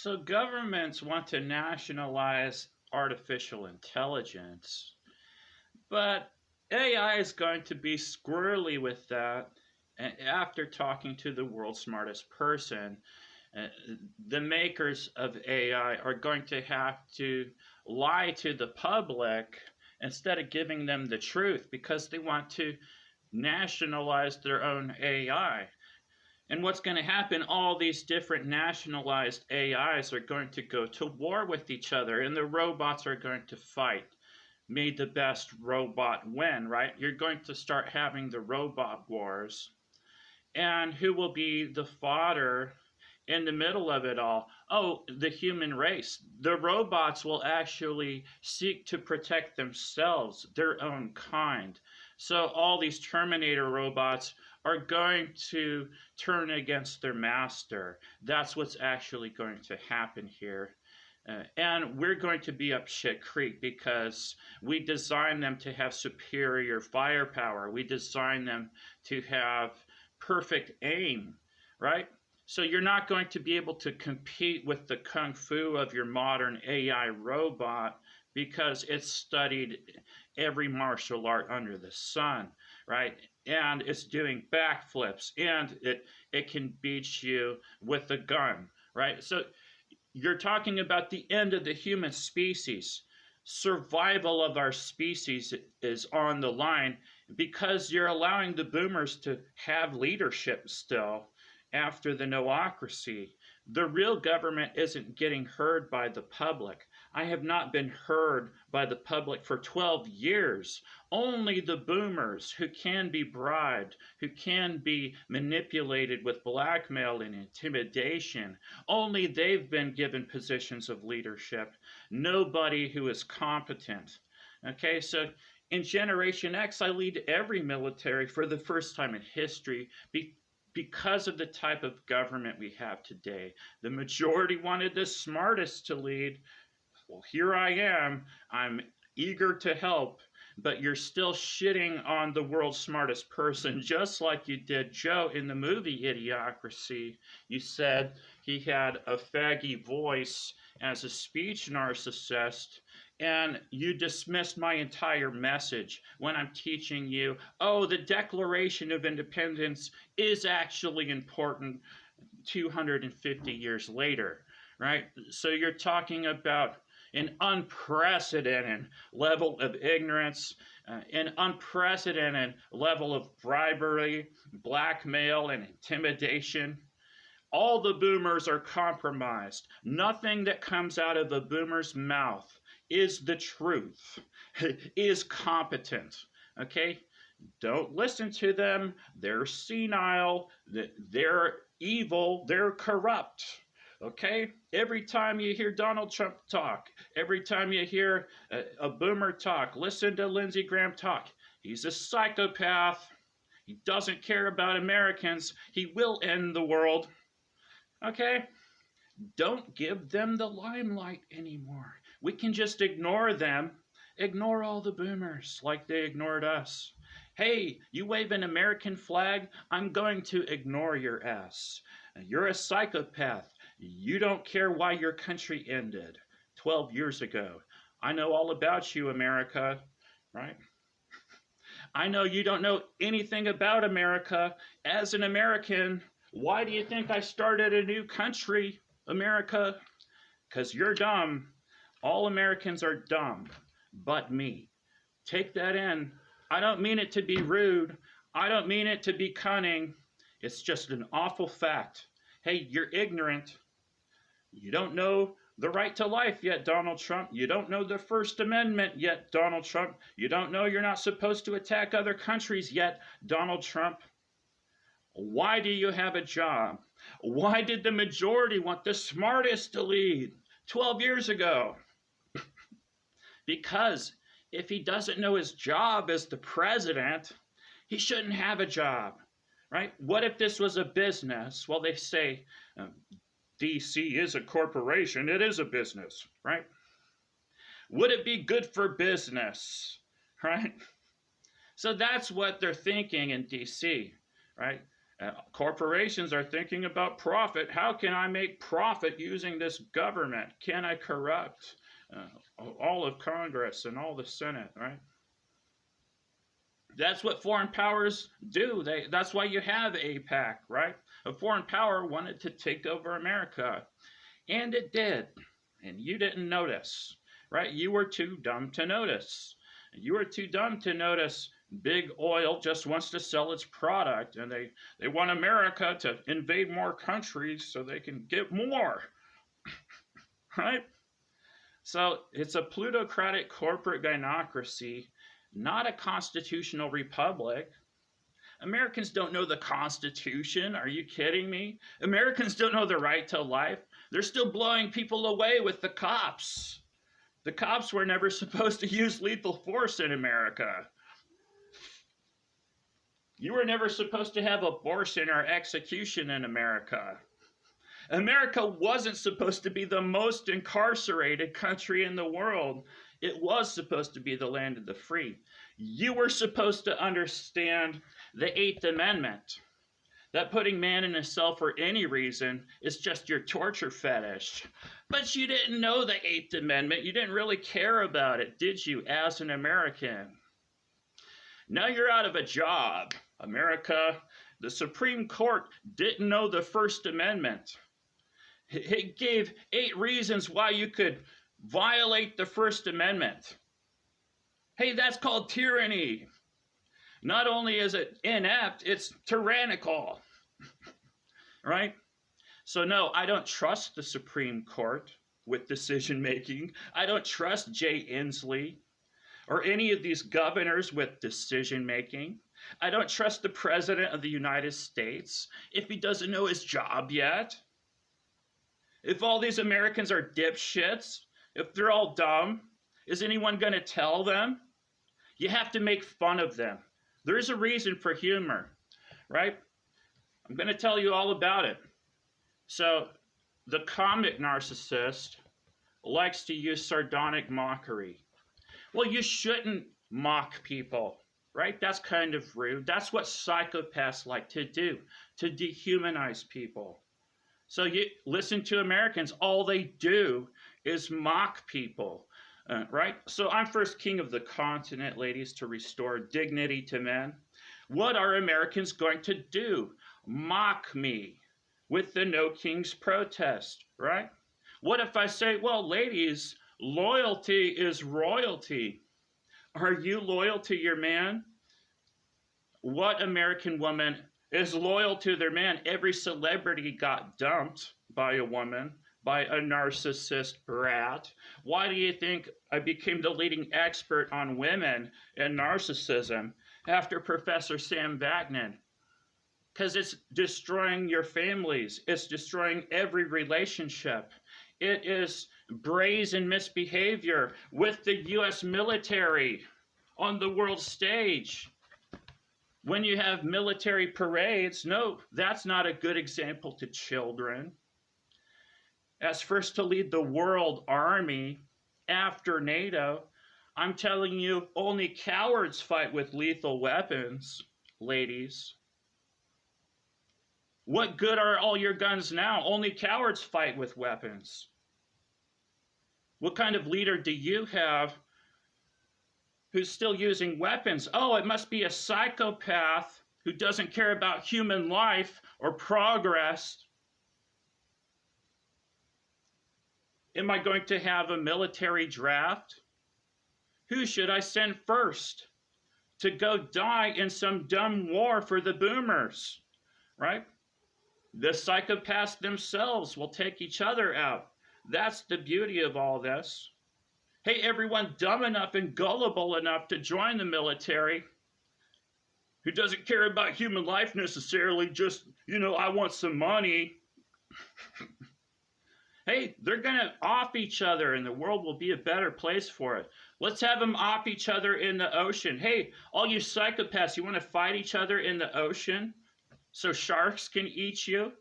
So governments want to nationalize artificial intelligence, but AI is going to be squirrely with that. And after talking to the world's smartest person, uh, the makers of AI are going to have to lie to the public instead of giving them the truth because they want to nationalize their own AI. And what's going to happen, all these different nationalized AIs are going to go to war with each other, and the robots are going to fight. May the best robot win, right? You're going to start having the robot wars. And who will be the fodder in the middle of it all? Oh, the human race. The robots will actually seek to protect themselves, their own kind. So all these Terminator robots are going to turn against their master. That's what's actually going to happen here. And we're going to be up shit creek because we designed them to have superior firepower. We designed them to have perfect aim, right? So you're not going to be able to compete with the kung fu of your modern AI robot because it's studied every martial art under the sun, right? And it's doing backflips and it can beat you with a gun, right? So you're talking about the end of the human species. Survival of our species is on the line because you're allowing the boomers to have leadership still after the noocracy. The real government isn't getting heard by the public. I have not been heard by the public for 12 years. Only the boomers who can be bribed, who can be manipulated with blackmail and intimidation, only they've been given positions of leadership. Nobody who is competent. Okay, so in Generation X, I lead every military for the first time in history because of the type of government we have today. The majority wanted the smartest to lead. Well, here I am. I'm eager to help, but you're still shitting on the world's smartest person, just like you did Joe in the movie Idiocracy. You said he had a faggy voice as a speech narcissist, and you dismissed my entire message when I'm teaching you, oh, the Declaration of Independence is actually important 250 years later, right? So you're talking about an unprecedented level of ignorance, an unprecedented level of bribery, blackmail, and intimidation. All the boomers are compromised. Nothing that comes out of a boomer's mouth is the truth, is competent. Okay? Don't listen to them. They're senile, they're evil, they're corrupt. Okay? Every time you hear Donald Trump talk, every time you hear a boomer talk, listen to Lindsey Graham talk. He's a psychopath. He doesn't care about Americans. He will end the world. Okay? Don't give them the limelight anymore. We can just ignore them. Ignore all the boomers like they ignored us. Hey, you wave an American flag, I'm going to ignore your ass. You're a psychopath. You don't care why your country ended 12 years ago. I know all about you, America, right? I know you don't know anything about America. As an American, why do you think I started a new country, America? Because you're dumb. All Americans are dumb, but me. Take that in. I don't mean it to be rude. I don't mean it to be cunning. It's just an awful fact. Hey, you're ignorant. You don't know the right to life yet, Donald Trump. You don't know the First Amendment yet, Donald Trump. You don't know you're not supposed to attack other countries yet, Donald Trump. Why do you have a job? Why did the majority want the smartest to lead 12 years ago? Because if he doesn't know his job as the president, he shouldn't have a job, right? What if this was a business? Well, they say DC is a corporation. It is a business, right? Would it be good for business, right? So that's what they're thinking in DC, right? Corporations are thinking about profit. How can I make profit using this government? Can I corrupt all of Congress and all the Senate, right? That's what foreign powers do. That's why you have AIPAC, right? A foreign power wanted to take over America, and it did. And you didn't notice, right? You were too dumb to notice. You were too dumb to notice big oil just wants to sell its product, and they want America to invade more countries so they can get more, right? So it's a plutocratic corporate gynocracy, not a constitutional republic. Americans don't know the Constitution. Are you kidding me? Americans don't know the right to life. They're still blowing people away with the cops. The cops were never supposed to use lethal force in America. You were never supposed to have abortion or execution in America. America wasn't supposed to be the most incarcerated country in the world. It was supposed to be the land of the free. You were supposed to understand the Eighth Amendment, that putting man in a cell for any reason is just your torture fetish. But you didn't know the Eighth Amendment. You didn't really care about it, did you, as an American? Now you're out of a job. America, the Supreme Court didn't know the First Amendment. It gave 8 reasons why you could violate the First Amendment. Hey, that's called tyranny. Not only is it inept, it's tyrannical, right? So no, I don't trust the Supreme Court with decision making. I don't trust Jay Inslee or any of these governors with decision making. I don't trust the President of the United States if he doesn't know his job yet. If all these Americans are dipshits, if they're all dumb, is anyone going to tell them? You have to make fun of them. There is a reason for humor, right? I'm going to tell you all about it. So, the comic narcissist likes to use sardonic mockery. Well, you shouldn't mock people, right? That's kind of rude. That's what psychopaths like to do, to dehumanize people. So you listen to Americans, all they do is mock people, right? So I'm first king of the continent, ladies, to restore dignity to men. What are Americans going to do? Mock me with the No Kings protest, right? What if I say, well, ladies, loyalty is royalty. Are you loyal to your man? What American woman is loyal to their man? Every celebrity got dumped by a woman, by a narcissist brat. Why do you think I became the leading expert on women and narcissism after Professor Sam Vaknin? Because it's destroying your families. It's destroying every relationship. It is brazen misbehavior with the U.S. military on the world stage. When you have military parades, no, that's not a good example to children. As first to lead the world army after NATO, I'm telling you, only cowards fight with lethal weapons, ladies. What good are all your guns now? Only cowards fight with weapons. What kind of leader do you have who's still using weapons? Oh, it must be a psychopath who doesn't care about human life or progress. Am I going to have a military draft? Who should I send first to go die in some dumb war for the boomers, right? The psychopaths themselves will take each other out. That's the beauty of all this. Hey, everyone dumb enough and gullible enough to join the military, who doesn't care about human life necessarily, just, I want some money. Hey, they're going to off each other and the world will be a better place for it. Let's have them off each other in the ocean. Hey, all you psychopaths, you want to fight each other in the ocean so sharks can eat you?